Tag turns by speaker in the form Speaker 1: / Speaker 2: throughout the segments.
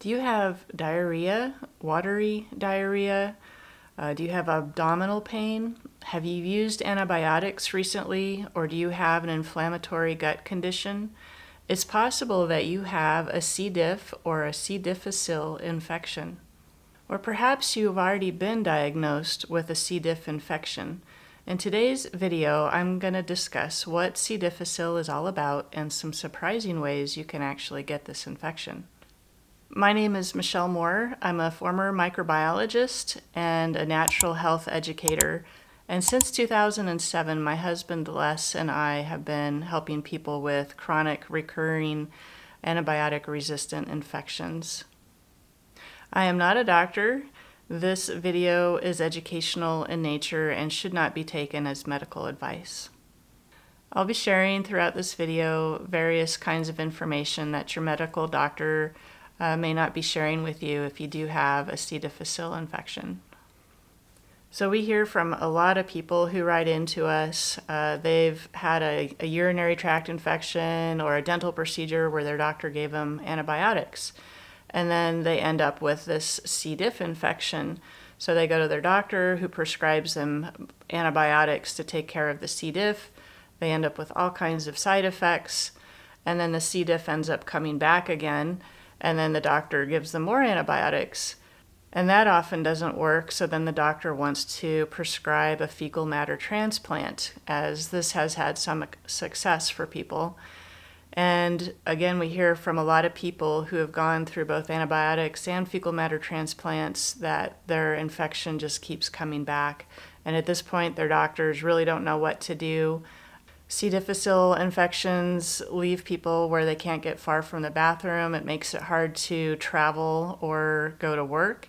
Speaker 1: Do you have diarrhea, watery diarrhea? Do you have abdominal pain? Have you used antibiotics recently, or do you have an inflammatory gut condition? It's possible that you have a C. diff or a C. difficile infection. Or perhaps you've already been diagnosed with a C. diff infection. In today's video, I'm going to discuss what C. difficile is all about and some surprising ways you can actually get this infection. My name is Michelle Moore. I'm a former microbiologist and a natural health educator. And since 2007, my husband Les and I have been helping people with chronic recurring antibiotic-resistant infections. I am not a doctor. This video is educational in nature and should not be taken as medical advice. I'll be sharing throughout this video various kinds of information that your medical doctor may not be sharing with you if you do have a C. difficile infection. So we hear from a lot of people who write into us. They've had a urinary tract infection or a dental procedure where their doctor gave them antibiotics. And then they end up with this C. diff infection. So they go to their doctor who prescribes them antibiotics to take care of the C. diff. They end up with all kinds of side effects. And then the C. diff ends up coming back again. And then the doctor gives them more antibiotics. And that often doesn't work, so then the doctor wants to prescribe a fecal matter transplant, as this has had some success for people. And again, we hear from a lot of people who have gone through both antibiotics and fecal matter transplants that their infection just keeps coming back. And at this point, their doctors really don't know what to do. C. difficile infections leave people where they can't get far from the bathroom. It makes it hard to travel or go to work,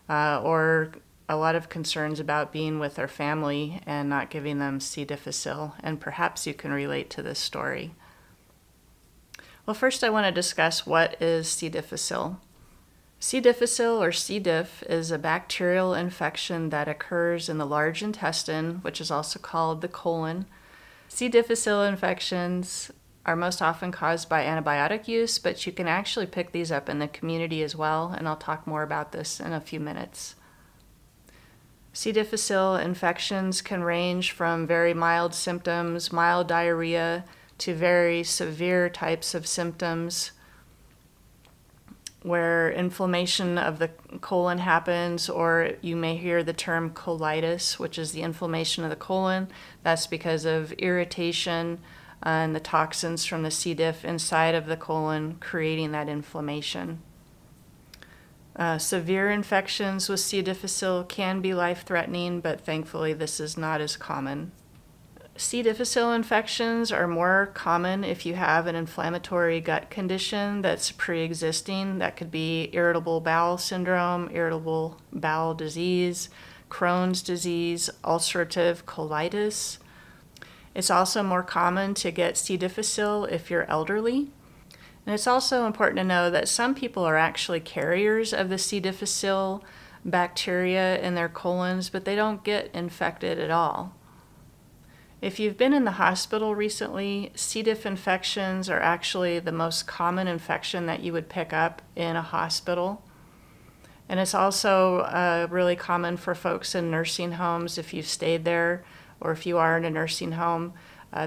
Speaker 1: or a lot of concerns about being with their family and not giving them C. difficile. And perhaps you can relate to this story. Well, first I want to discuss what is C. difficile. C. difficile or C. diff is a bacterial infection that occurs in the large intestine, which is also called the colon. C. difficile infections are most often caused by antibiotic use, but you can actually pick these up in the community as well, and I'll talk more about this in a few minutes. C. difficile infections can range from very mild symptoms, mild diarrhea, to very severe types of symptoms where inflammation of the colon happens, or you may hear the term colitis, which is the inflammation of the colon. That's because of irritation and the toxins from the C. diff inside of the colon creating that inflammation. Severe infections with C. difficile can be life-threatening, but thankfully this is not as common. C. difficile infections are more common if you have an inflammatory gut condition that's pre-existing. That could be irritable bowel syndrome, irritable bowel disease, Crohn's disease, ulcerative colitis. It's also more common to get C. difficile if you're elderly. And it's also important to know that some people are actually carriers of the C. difficile bacteria in their colons, but they don't get infected at all. If you've been in the hospital recently, C. diff infections are actually the most common infection that you would pick up in a hospital. And it's also really common for folks in nursing homes if you've stayed there, or if you are in a nursing home.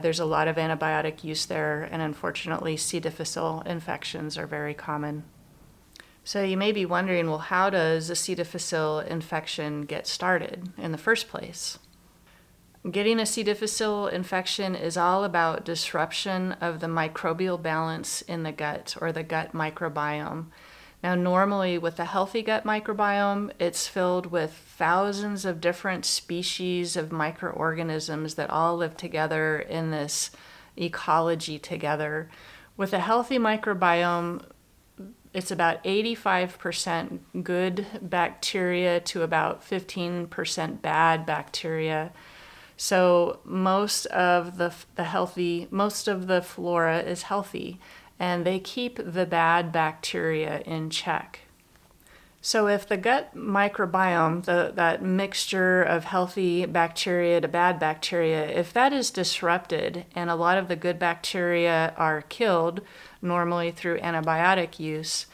Speaker 1: There's a lot of antibiotic use there, and unfortunately C. difficile infections are very common. So you may be wondering, well, how does a C. difficile infection get started in the first place? Getting a C. difficile infection is all about disruption of the microbial balance in the gut, or the gut microbiome. Now, normally with a healthy gut microbiome, it's filled with thousands of different species of microorganisms that all live together in this ecology together. With a healthy microbiome, it's about 85% good bacteria to about 15% bad bacteria. So most of the flora is healthy, and they keep the bad bacteria in check. So if the gut microbiome, that mixture of healthy bacteria to bad bacteria, if that is disrupted and a lot of the good bacteria are killed, normally through antibiotic use,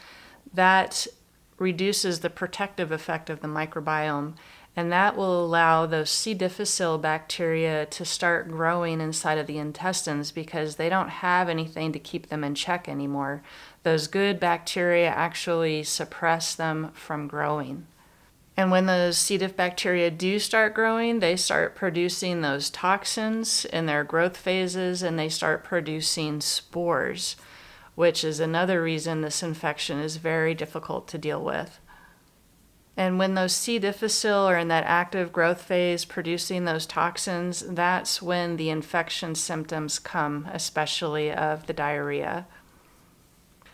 Speaker 1: that reduces the protective effect of the microbiome, and that will allow those C. difficile bacteria to start growing inside of the intestines because they don't have anything to keep them in check anymore. Those good bacteria actually suppress them from growing. And when those C. diff bacteria do start growing, they start producing those toxins in their growth phases, and they start producing spores, which is another reason this infection is very difficult to deal with. And when those C. difficile are in that active growth phase producing those toxins, that's when the infection symptoms come, especially of the diarrhea.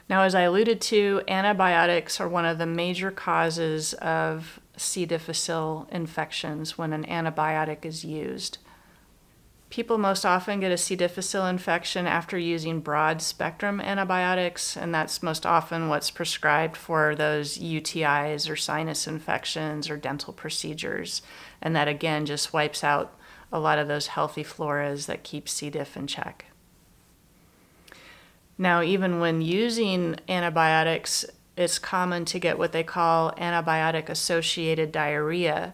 Speaker 1: Now, as I alluded to, antibiotics are one of the major causes of C. difficile infections when an antibiotic is used. People most often get a C. difficile infection after using broad spectrum antibiotics, and that's most often what's prescribed for those UTIs or sinus infections or dental procedures. And that again just wipes out a lot of those healthy floras that keep C. diff in check. Now, even when using antibiotics, it's common to get what they call antibiotic-associated diarrhea.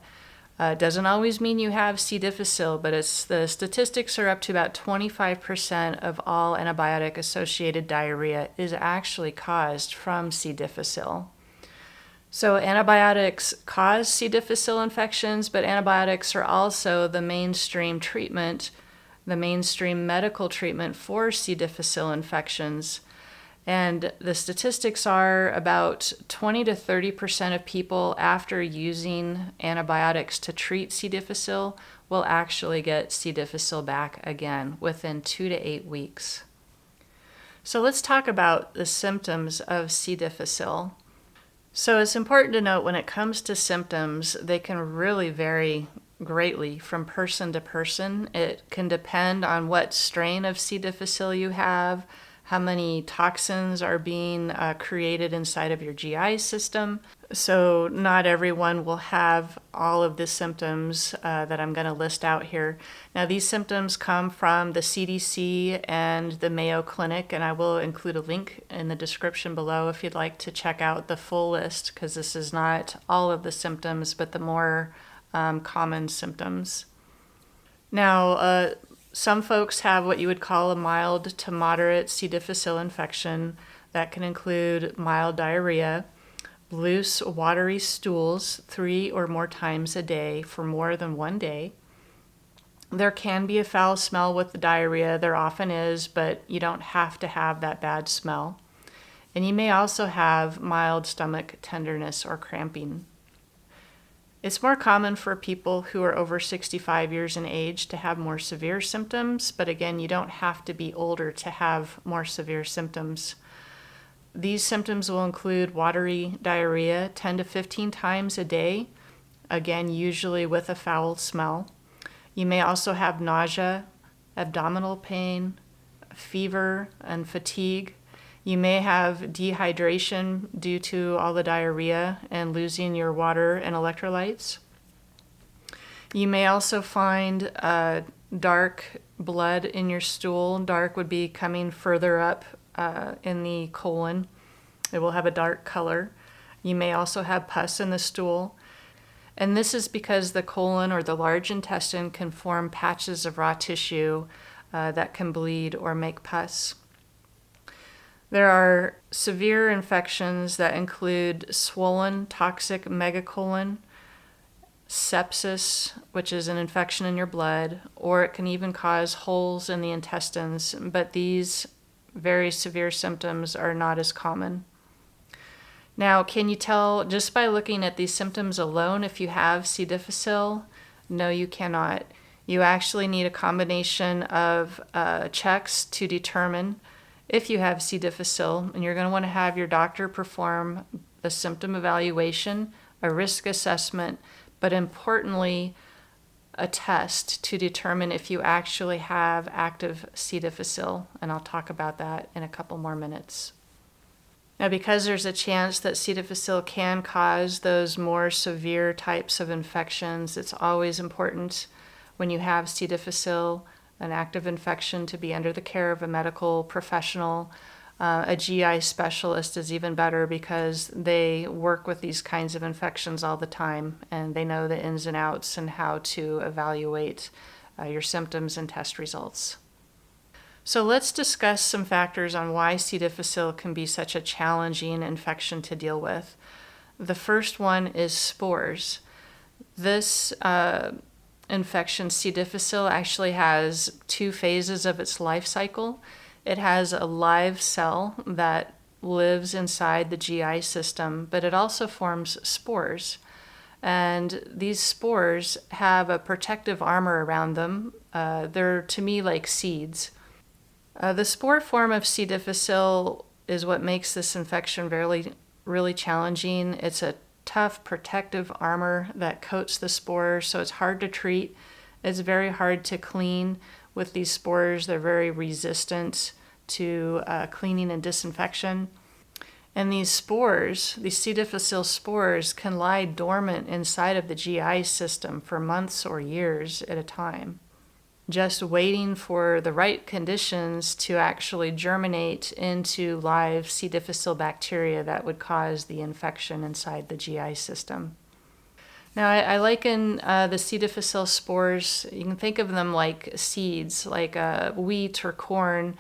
Speaker 1: It doesn't always mean you have C. difficile, but the statistics are up to about 25% of all antibiotic-associated diarrhea is actually caused from C. difficile. So antibiotics cause C. difficile infections, but antibiotics are also the mainstream treatment, the mainstream medical treatment for C. difficile infections. And the statistics are about 20 to 30% of people after using antibiotics to treat C. difficile will actually get C. difficile back again within 2 to 8 weeks. So let's talk about the symptoms of C. difficile. So it's important to note when it comes to symptoms, they can really vary greatly from person to person. It can depend on what strain of C. difficile you have, how many toxins are being created inside of your GI system. So not everyone will have all of the symptoms that I'm going to list out here. Now, these symptoms come from the CDC and the Mayo Clinic, and I will include a link in the description below if you'd like to check out the full list, because this is not all of the symptoms, but the more common symptoms. Now, some folks have what you would call a mild to moderate C. difficile infection. That can include mild diarrhea, loose watery stools 3 or more times a day for more than 1 day. There can be a foul smell with the diarrhea. There often is, but you don't have to have that bad smell. And you may also have mild stomach tenderness or cramping. It's more common for people who are over 65 years in age to have more severe symptoms, but again, you don't have to be older to have more severe symptoms. These symptoms will include watery diarrhea 10 to 15 times a day, again, usually with a foul smell. You may also have nausea, abdominal pain, fever, and fatigue. You may have dehydration due to all the diarrhea and losing your water and electrolytes. You may also find dark blood in your stool. Dark would be coming further up in the colon. It will have a dark color. You may also have pus in the stool. And this is because the colon or the large intestine can form patches of raw tissue that can bleed or make pus. There are severe infections that include swollen toxic megacolon, sepsis, which is an infection in your blood, or it can even cause holes in the intestines, but these very severe symptoms are not as common. Now, can you tell just by looking at these symptoms alone if you have C. difficile? No, you cannot. You actually need a combination of checks to determine if you have C. difficile, and you're going to want to have your doctor perform a symptom evaluation, a risk assessment, but importantly, a test to determine if you actually have active C. difficile, and I'll talk about that in a couple more minutes. Now, because there's a chance that C. difficile can cause those more severe types of infections, it's always important when you have C. difficile, an active infection, to be under the care of a medical professional. A GI specialist is even better because they work with these kinds of infections all the time and they know the ins and outs and how to evaluate your symptoms and test results. So let's discuss some factors on why C. difficile can be such a challenging infection to deal with. The first one is spores. This infection, C. difficile, actually has two phases of its life cycle. It has a live cell that lives inside the GI system, but it also forms spores. And these spores have a protective armor around them. They're, to me, like seeds. The spore form of C. difficile is what makes this infection really challenging. It's a tough protective armor that coats the spores, so it's hard to treat. It's very hard to clean with these spores. They're very resistant to cleaning and disinfection. And these spores, these C. difficile spores, can lie dormant inside of the GI system for months or years at a time, just waiting for the right conditions to actually germinate into live C. difficile bacteria that would cause the infection inside the GI system. Now, I liken the C. difficile spores, you can think of them like seeds, like wheat or corn.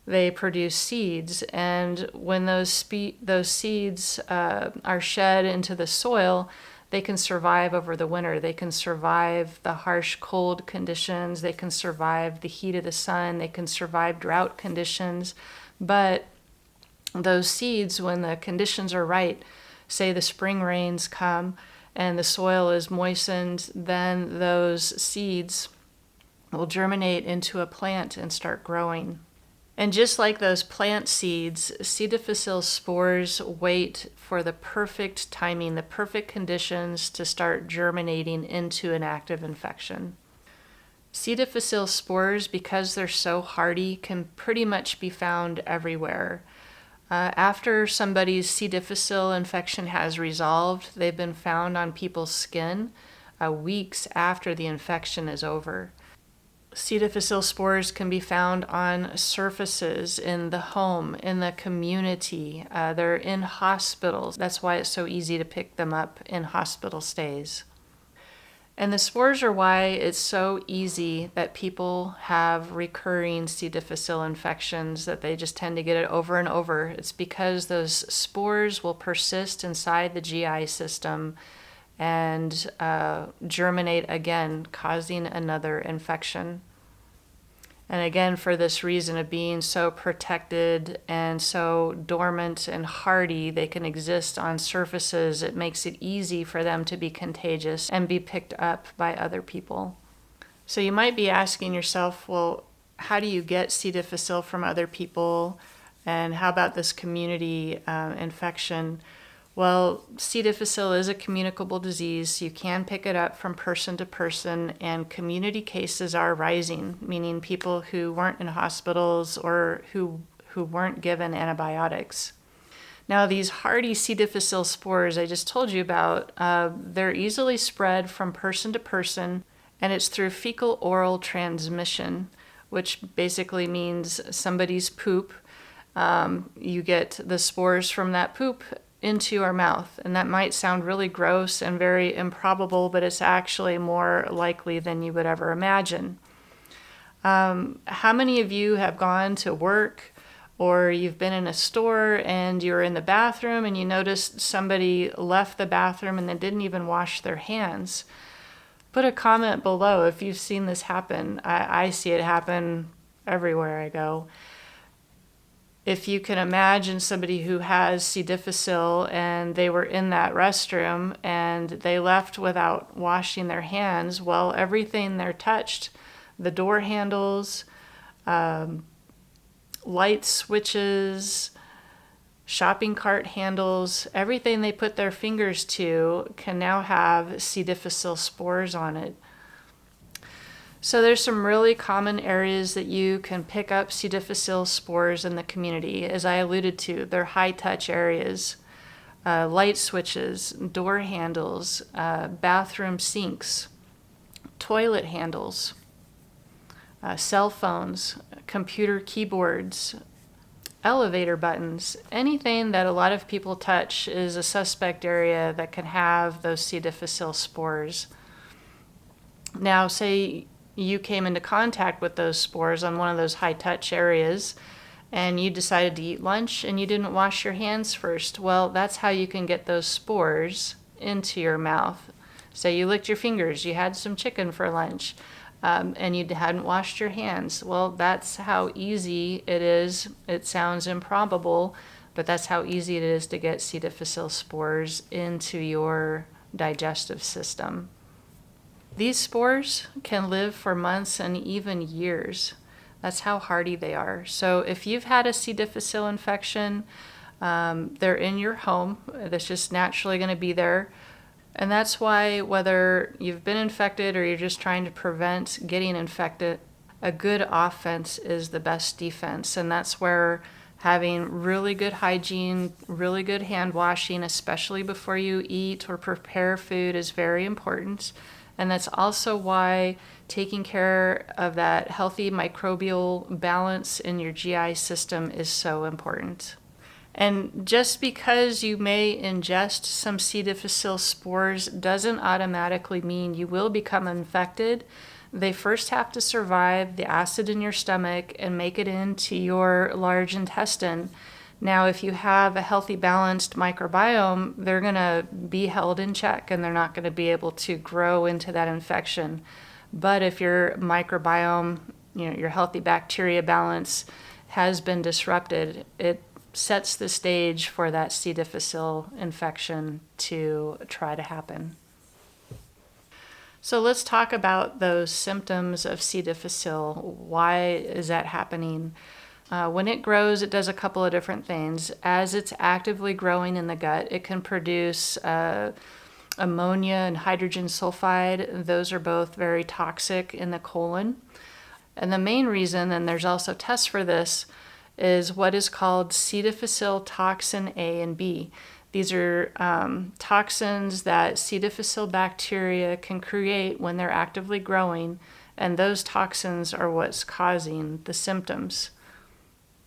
Speaker 1: They produce seeds, and when those seeds are shed into the soil, they can survive over the winter. They can survive the harsh cold conditions. They can survive the heat of the sun. They can survive drought conditions. But those seeds, when the conditions are right, say the spring rains come and the soil is moistened, then those seeds will germinate into a plant and start growing. And just like those plant seeds, C. difficile spores wait for the perfect timing, the perfect conditions to start germinating into an active infection. C. difficile spores, because they're so hardy, can pretty much be found everywhere. After somebody's C. difficile infection has resolved, they've been found on people's skin weeks after the infection is over. C. difficile spores can be found on surfaces in the home, in the community. They're in hospitals. That's why it's so easy to pick them up in hospital stays. And the spores are why it's so easy that people have recurring C. difficile infections, that they just tend to get it over and over. It's because those spores will persist inside the GI system and germinate again, causing another infection. And again, for this reason of being so protected and so dormant and hardy, they can exist on surfaces. It makes it easy for them to be contagious and be picked up by other people. So you might be asking yourself, well, how do you get C. difficile from other people? And how about this community infection? Well, C. difficile is a communicable disease, so you can pick it up from person to person, and community cases are rising, meaning people who weren't in hospitals or who weren't given antibiotics. Now, these hardy C. difficile spores I just told you about, they're easily spread from person to person, and it's through fecal-oral transmission, which basically means somebody's poop. You get the spores from that poop into our mouth. And that might sound really gross and very improbable, but it's actually more likely than you would ever imagine. How many of you have gone to work or you've been in a store and you're in the bathroom and you noticed somebody left the bathroom and they didn't even wash their hands? Put a comment below if you've seen this happen. I see it happen everywhere I go. If you can imagine somebody who has C. difficile and they were in that restroom and they left without washing their hands, well, everything they're touched, the door handles, light switches, shopping cart handles, everything they put their fingers to can now have C. difficile spores on it. So there's some really common areas that you can pick up C. difficile spores in the community. As I alluded to, they're high-touch areas. Light switches, door handles, bathroom sinks, toilet handles, cell phones, computer keyboards, elevator buttons, anything that a lot of people touch is a suspect area that can have those C. difficile spores. Now, say you came into contact with those spores on one of those high touch areas and you decided to eat lunch and you didn't wash your hands first. Well, that's how you can get those spores into your mouth. Say you licked your fingers, you had some chicken for lunch, and you hadn't washed your hands. Well, that's how easy it is. It sounds improbable, but that's how easy it is to get C. difficile spores into your digestive system. These spores can live for months and even years. That's how hardy they are. So if you've had a C. difficile infection, they're in your home. That's just naturally going to be there. And that's why whether you've been infected or you're just trying to prevent getting infected, a good offense is the best defense. And that's where having really good hygiene, really good hand washing, especially before you eat or prepare food, is very important. And that's also why taking care of that healthy microbial balance in your GI system is so important. And just because you may ingest some C. difficile spores doesn't automatically mean you will become infected. They first have to survive the acid in your stomach and make it into your large intestine. Now, if you have a healthy, balanced microbiome, they're going to be held in check and they're not going to be able to grow into that infection. But if your microbiome, your healthy bacteria balance has been disrupted, it sets the stage for that C. difficile infection to try to happen. So let's talk about those symptoms of C. difficile. Why is that happening? When it grows, it does a couple of different things. As it's actively growing in the gut, it can produce ammonia and hydrogen sulfide. Those are both very toxic in the colon. And the main reason, and there's also tests for this, is what is called C. difficile toxin A and B. These are toxins that C. difficile bacteria can create when they're actively growing, and those toxins are what's causing the symptoms.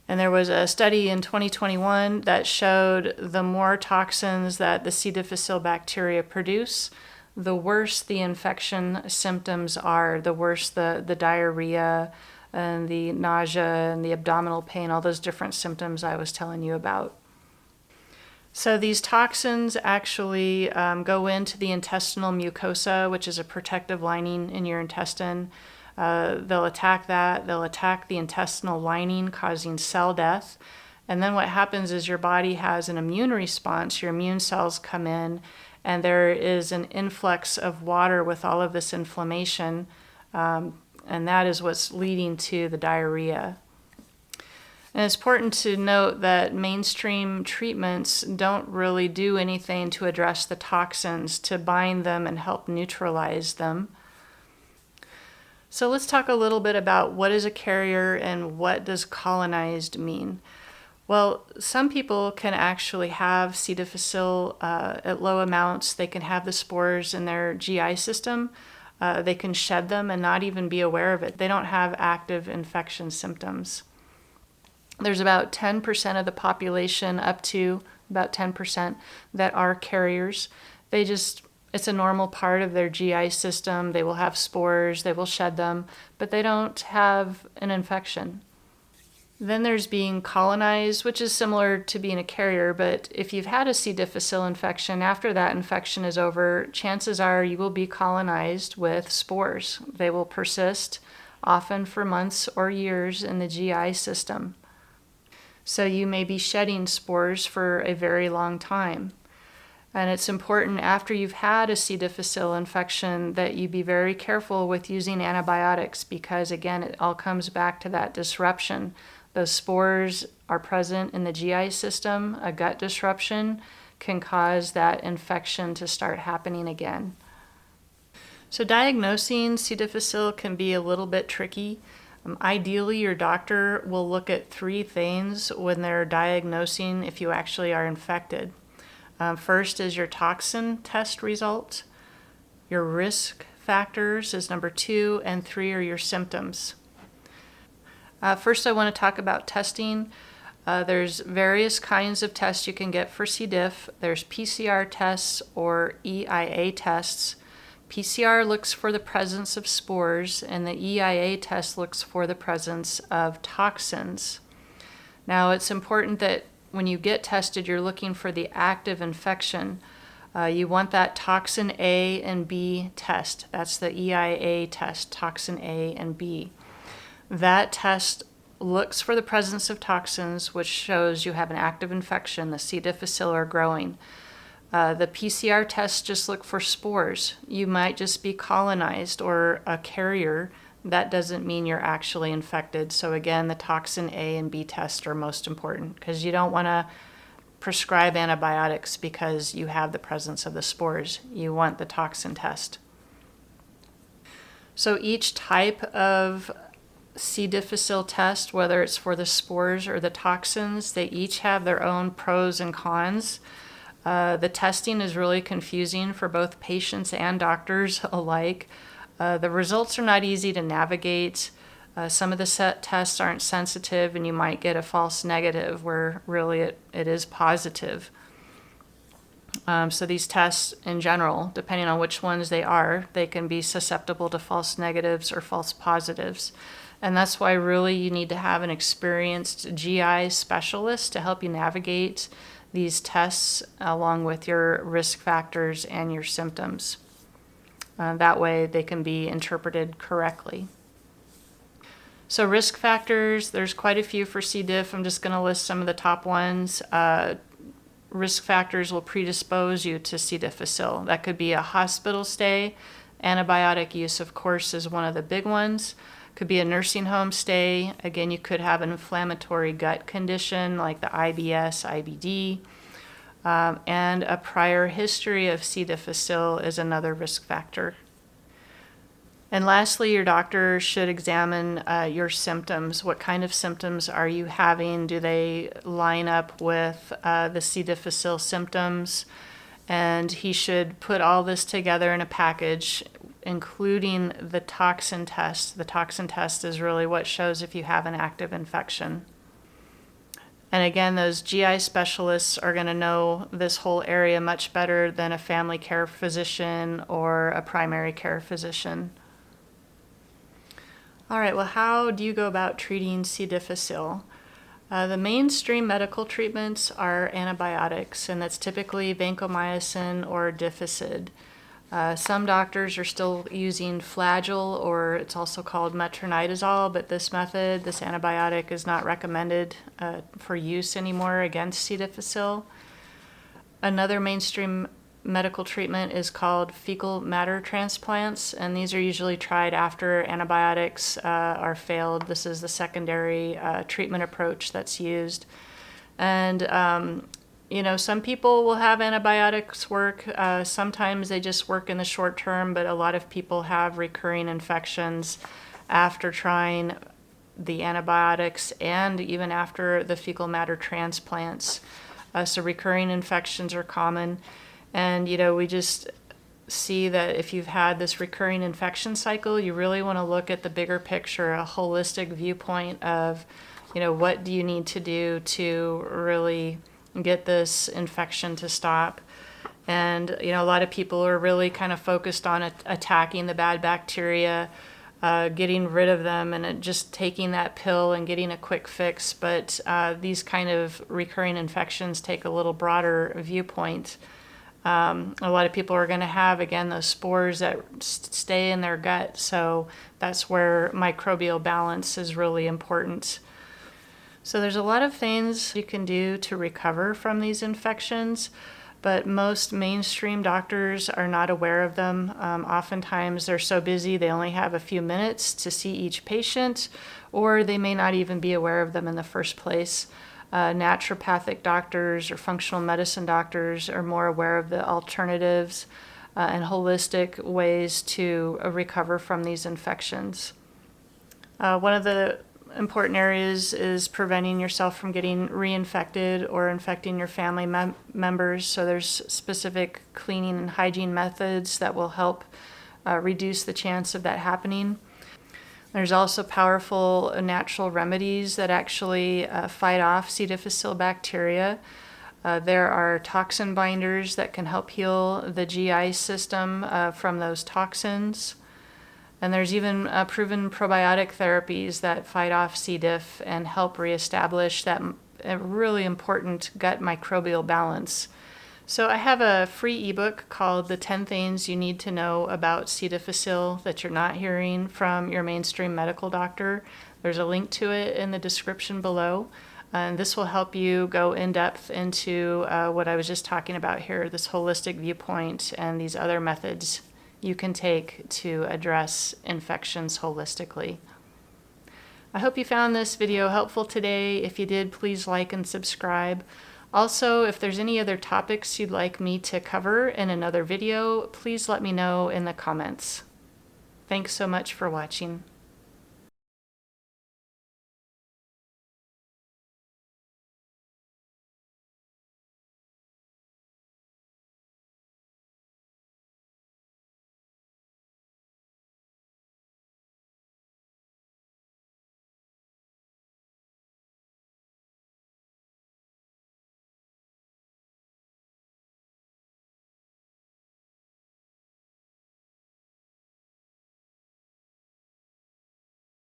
Speaker 1: And there was a study in 2021 that showed the more toxins that the C. difficile bacteria produce, the worse the infection symptoms are, the worse the diarrhea and the nausea and the abdominal pain, all those different symptoms I was telling you about. So these toxins actually go into the intestinal mucosa, which is a protective lining in your intestine. They'll attack that. They'll attack the intestinal lining, causing cell death. And then what happens is your body has an immune response. Your immune cells come in, and there is an influx of water with all of this inflammation, and that is what's leading to the diarrhea. And it's important to note that mainstream treatments don't really do anything to address the toxins, to bind them and help neutralize them. So let's talk a little bit about what is a carrier and what does colonized mean. Well, some people can actually have C. difficile at low amounts. They can have the spores in their GI system. They can shed them and not even be aware of it. They don't have active infection symptoms. There's about 10% of the population, up to about 10%, that are carriers. It's a normal part of their GI system. They will have spores, they will shed them, but they don't have an infection. Then there's being colonized, which is similar to being a carrier, but if you've had a C. difficile infection, after that infection is over, chances are you will be colonized with spores. They will persist, often for months or years, in the GI system. So you may be shedding spores for a very long time. And it's important after you've had a C. difficile infection that you be very careful with using antibiotics, because again, it all comes back to that disruption. Those spores are present in the GI system. A gut disruption can cause that infection to start happening again. So diagnosing C. difficile can be a little bit tricky. Ideally, your doctor will look at 3 things when they're diagnosing if you actually are infected. First is your toxin test result. Your risk factors is number 2, and 3 are your symptoms. First, I want to talk about testing. There's various kinds of tests you can get for C. diff. There's PCR tests or EIA tests. PCR looks for the presence of spores, and the EIA test looks for the presence of toxins. Now, it's important that when you get tested, you're looking for the active infection. You want that toxin A and B test. That's the EIA test, toxin A and B. That test looks for the presence of toxins, which shows you have an active infection. The C. difficile are growing. The PCR tests just look for spores. You might just be colonized or a carrier. That doesn't mean you're actually infected. So again, the toxin A and B tests are most important because you don't want to prescribe antibiotics because you have the presence of the spores. You want the toxin test. So each type of C. difficile test, whether it's for the spores or the toxins, they each have their own pros and cons. The testing is really confusing for both patients and doctors alike. The results are not easy to navigate. Some of the tests aren't sensitive, and you might get a false negative where really it is positive. So these tests in general, depending on which ones they are, they can be susceptible to false negatives or false positives. And that's why really you need to have an experienced GI specialist to help you navigate these tests along with your risk factors and your symptoms. That way they can be interpreted correctly. So risk factors, there's quite a few for C. diff. I'm just going to list some of the top ones. Risk factors will predispose you to C. difficile. That could be a hospital stay. Antibiotic use, of course, is one of the big ones. Could be a nursing home stay. Again, you could have an inflammatory gut condition like the IBS, IBD. And a prior history of C. difficile is another risk factor. And lastly, your doctor should examine your symptoms. What kind of symptoms are you having? Do they line up with the C. difficile symptoms? And he should put all this together in a package, including the toxin test. The toxin test is really what shows if you have an active infection. And again, those GI specialists are going to know this whole area much better than a family care physician or a primary care physician. All right, well, how do you go about treating C. difficile? The mainstream medical treatments are antibiotics, and that's typically vancomycin or Difficile. Some doctors are still using Flagyl, or it's also called metronidazole, but this antibiotic, is not recommended for use anymore against C. difficile. Another mainstream medical treatment is called fecal matter transplants, and these are usually tried after antibiotics are failed. This is the secondary treatment approach that's used. And some people will have antibiotics work. Sometimes they just work in the short term, but a lot of people have recurring infections after trying the antibiotics and even after the fecal matter transplants. So recurring infections are common. And, we just see that if you've had this recurring infection cycle, you really want to look at the bigger picture, a holistic viewpoint of, what do you need to do to really get this infection to stop. And, a lot of people are really kind of focused on attacking the bad bacteria, getting rid of them, and just taking that pill and getting a quick fix. But these kind of recurring infections take a little broader viewpoint. A lot of people are going to have, again, those spores that stay in their gut. So that's where microbial balance is really important. So there's a lot of things you can do to recover from these infections, but most mainstream doctors are not aware of them. Oftentimes they're so busy they only have a few minutes to see each patient, or they may not even be aware of them in the first place. Naturopathic doctors or functional medicine doctors are more aware of the alternatives and holistic ways to recover from these infections. One of the important areas is preventing yourself from getting reinfected or infecting your family members. So there's specific cleaning and hygiene methods that will help reduce the chance of that happening. There's also powerful natural remedies that actually fight off C. difficile bacteria. There are toxin binders that can help heal the GI system from those toxins. And there's even proven probiotic therapies that fight off C. diff and help reestablish that really important gut microbial balance. So I have a free ebook called The 10 Things You Need to Know About C. difficile that you're not hearing from your mainstream medical doctor. There's a link to it in the description below. And this will help you go in depth into what I was just talking about here, this holistic viewpoint and these other methods you can take to address infections holistically. I hope you found this video helpful today. If you did, please like and subscribe. Also, if there's any other topics you'd like me to cover in another video, please let me know in the comments. Thanks so much for watching.